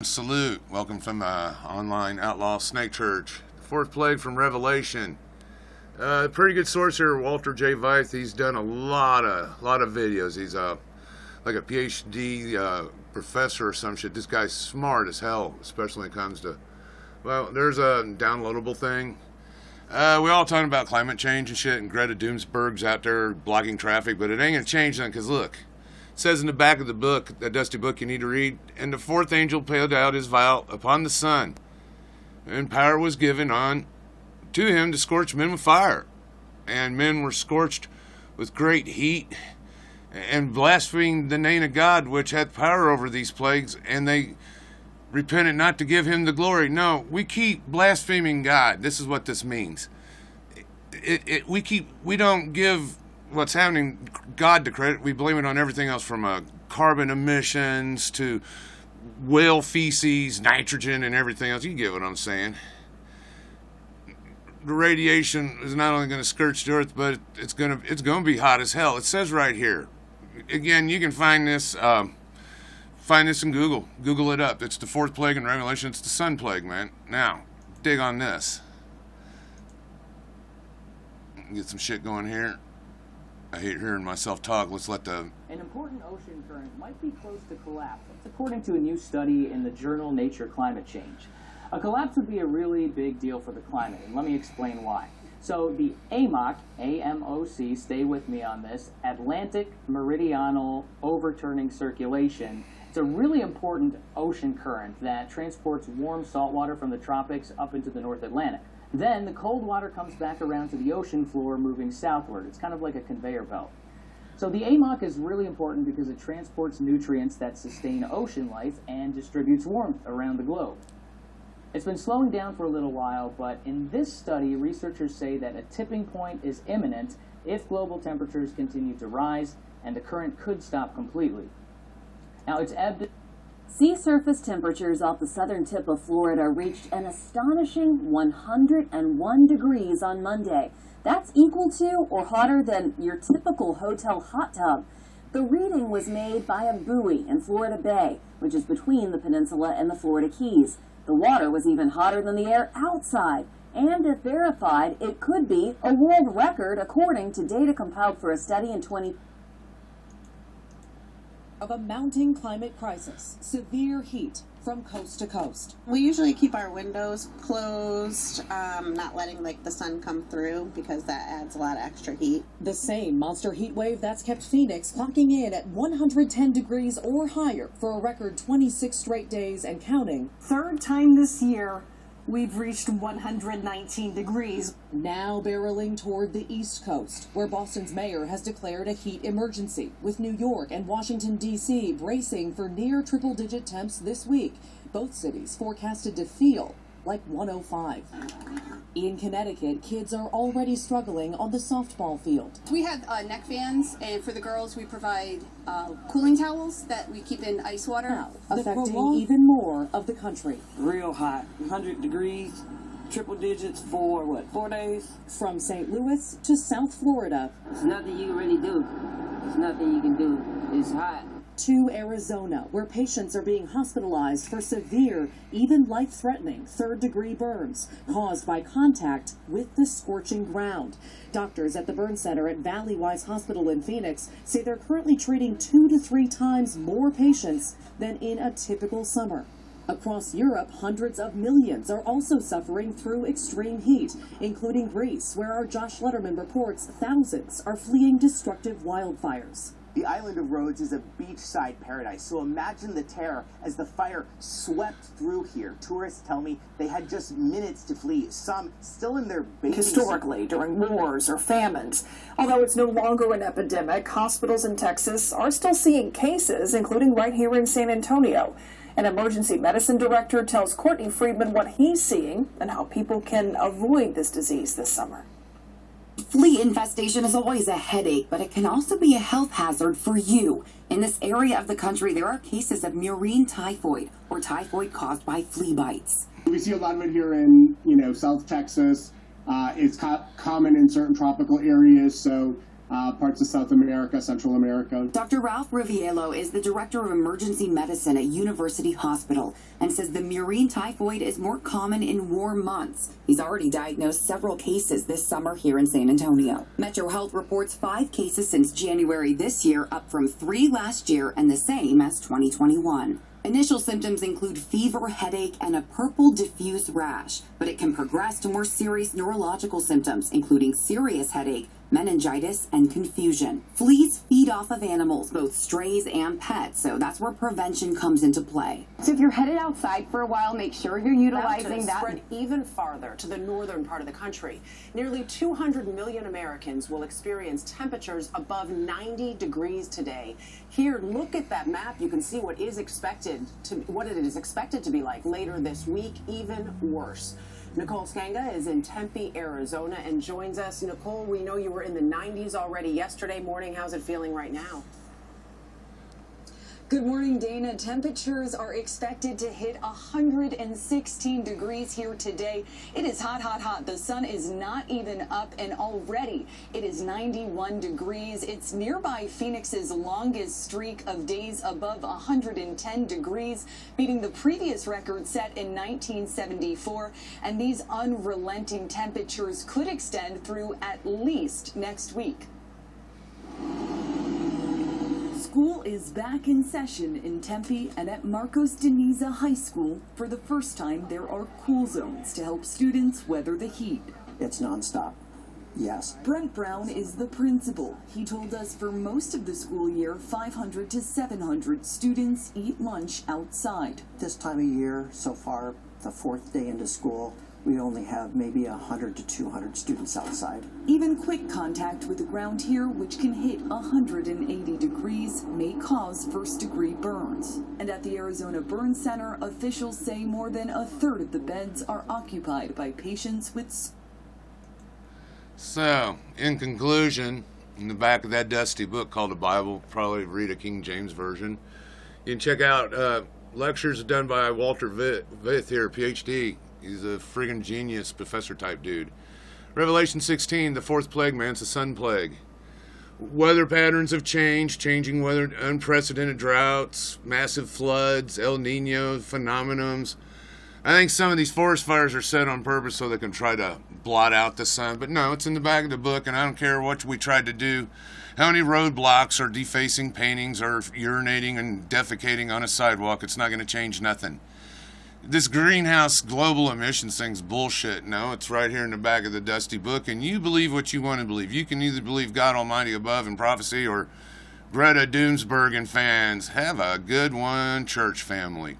Salute. Welcome from online outlaw snake church. The fourth plague from Revelation. Pretty good source here, Walter J. Veith. He's done a lot of videos. He's like a PhD professor or some shit. This guy's smart as hell, especially when it comes to, well, there's a downloadable thing. We all talking about climate change and shit, and Greta Thunberg's out there blocking traffic, but it ain't gonna change nothing, because look, it says in the back of the book, that dusty book you need to read, and the fourth angel poured out his vial upon the sun, and power was given on to him to scorch men with fire. And men were scorched with great heat, and blaspheming the name of God, which hath power over these plagues, and they repented not to give him the glory. No, we keep blaspheming God. This is what this means. We don't give what's happening God the credit. We blame it on everything else, from carbon emissions to whale feces, nitrogen, and everything else. You get what I'm saying. The radiation is not only going to scorch the earth, but it's going to be hot as hell. It says right here. Again, you can find this in Google. Google it up. It's the fourth plague in Revelation. It's the sun plague, man. Now, dig on this. Get some shit going here. I hate hearing myself talk. Let's let the... An important ocean current might be close to collapse. That's according to a new study in the journal Nature Climate Change. A collapse would be a really big deal for the climate, and let me explain why. So the AMOC, A-M-O-C, stay with me on this, Atlantic Meridional Overturning Circulation. It's a really important ocean current that transports warm saltwater from the tropics up into the North Atlantic. Then the cold water comes back around to the ocean floor, moving southward. It's kind of like a conveyor belt. So the AMOC is really important because it transports nutrients that sustain ocean life and distributes warmth around the globe. It's been slowing down for a little while, but in this study, researchers say that a tipping point is imminent if global temperatures continue to rise, and the current could stop completely. Now, it's ebbed. Sea surface temperatures off the southern tip of Florida reached an astonishing 101 degrees on Monday. That's equal to or hotter than your typical hotel hot tub. The reading was made by a buoy in Florida Bay, which is between the peninsula and the Florida Keys. The water was even hotter than the air outside, and if verified, it could be a world record according to data compiled for a study in 20 of a mounting climate crisis, severe heat from coast to coast. We usually keep our windows closed, not letting the sun come through, because that adds a lot of extra heat. The same monster heat wave that's kept Phoenix clocking in at 110 degrees or higher for a record 26 straight days and counting. Third time this year we've reached 119 degrees. Now barreling toward the East Coast, where Boston's mayor has declared a heat emergency, with New York and Washington, D.C. bracing for near triple-digit temps this week. Both cities forecasted to feel like 105. In Connecticut, kids are already struggling on the softball field. We have neck fans, and for the girls we provide cooling towels that we keep in ice water. Now, affecting even more of the country. Real hot, 100 degrees, triple digits for 4 days? From St. Louis to South Florida. There's nothing you can really do. There's nothing you can do. It's hot. To Arizona, where patients are being hospitalized for severe, even life-threatening third-degree burns caused by contact with the scorching ground. Doctors at the burn center at Valley Wise Hospital in Phoenix say they're currently treating 2 to 3 times more patients than in a typical summer. Across Europe, hundreds of millions are also suffering through extreme heat, including Greece, where our Josh Letterman reports thousands are fleeing destructive wildfires. The island of Rhodes is a beachside paradise, so imagine the terror as the fire swept through here. Tourists tell me they had just minutes to flee, some still in their bathing suits. Historically, during wars or famines. Although it's no longer an epidemic, hospitals in Texas are still seeing cases, including right here in San Antonio. An emergency medicine director tells Courtney Friedman what he's seeing and how people can avoid this disease this summer. Flea infestation is always a headache, but it can also be a health hazard for you. In this area of the country, there are cases of murine typhoid, or typhoid caused by flea bites. We see a lot of it here in, South Texas. It's common in certain tropical areas, so parts of South America, Central America. Dr. Ralph Riviello is the director of emergency medicine at University Hospital and says the murine typhoid is more common in warm months. He's already diagnosed several cases this summer here in San Antonio. Metro Health reports 5 cases since January this year, up from 3 last year and the same as 2021. Initial symptoms include fever, headache, and a purple diffuse rash, but it can progress to more serious neurological symptoms, including serious headache, meningitis, and confusion. Fleas feed off of animals, both strays and pets, so that's where prevention comes into play. So if you're headed outside for a while, make sure you're utilizing that. Spread even farther to the northern part of the country. Nearly 200 million Americans will experience temperatures above 90 degrees today. Here, look at that map. You can see what it is expected to be like later this week, even worse. Nicole Skanga is in Tempe, Arizona, and joins us. Nicole, we know you were in the 90s already yesterday morning. How's it feeling right now? Good morning, Dana. Temperatures are expected to hit 116 degrees here today. It is hot, hot, hot. The sun is not even up, and already it is 91 degrees. It's nearby Phoenix's longest streak of days above 110 degrees, beating the previous record set in 1974. And these unrelenting temperatures could extend through at least next week. School is back in session in Tempe and at Marcos de Niza High School. For the first time, there are cool zones to help students weather the heat. It's nonstop. Yes. Brent Brown is the principal. He told us for most of the school year, 500 to 700 students eat lunch outside. This time of year, so far, the 4th day into school, we only have maybe 100 to 200 students outside. Even quick contact with the ground here, which can hit 180 degrees, may cause first-degree burns. And at the Arizona Burn Center, officials say more than a third of the beds are occupied by patients with... So, in conclusion, in the back of that dusty book called the Bible, probably read a King James Version. You can check out lectures done by Walter Vith here, PhD. He's a friggin' genius professor-type dude. Revelation 16, the 4th plague, man, it's a sun plague. Weather patterns have changed, changing weather, unprecedented droughts, massive floods, El Nino phenomenons. I think some of these forest fires are set on purpose so they can try to blot out the sun. But no, it's in the back of the book, and I don't care what we tried to do. How many roadblocks or defacing paintings or urinating and defecating on a sidewalk, it's not going to change nothing. This greenhouse global emissions thing's bullshit. No, it's right here in the back of the dusty book, and you believe what you want to believe. You can either believe God Almighty above in prophecy or Greta Dunsberg and fans. Have a good one, church family.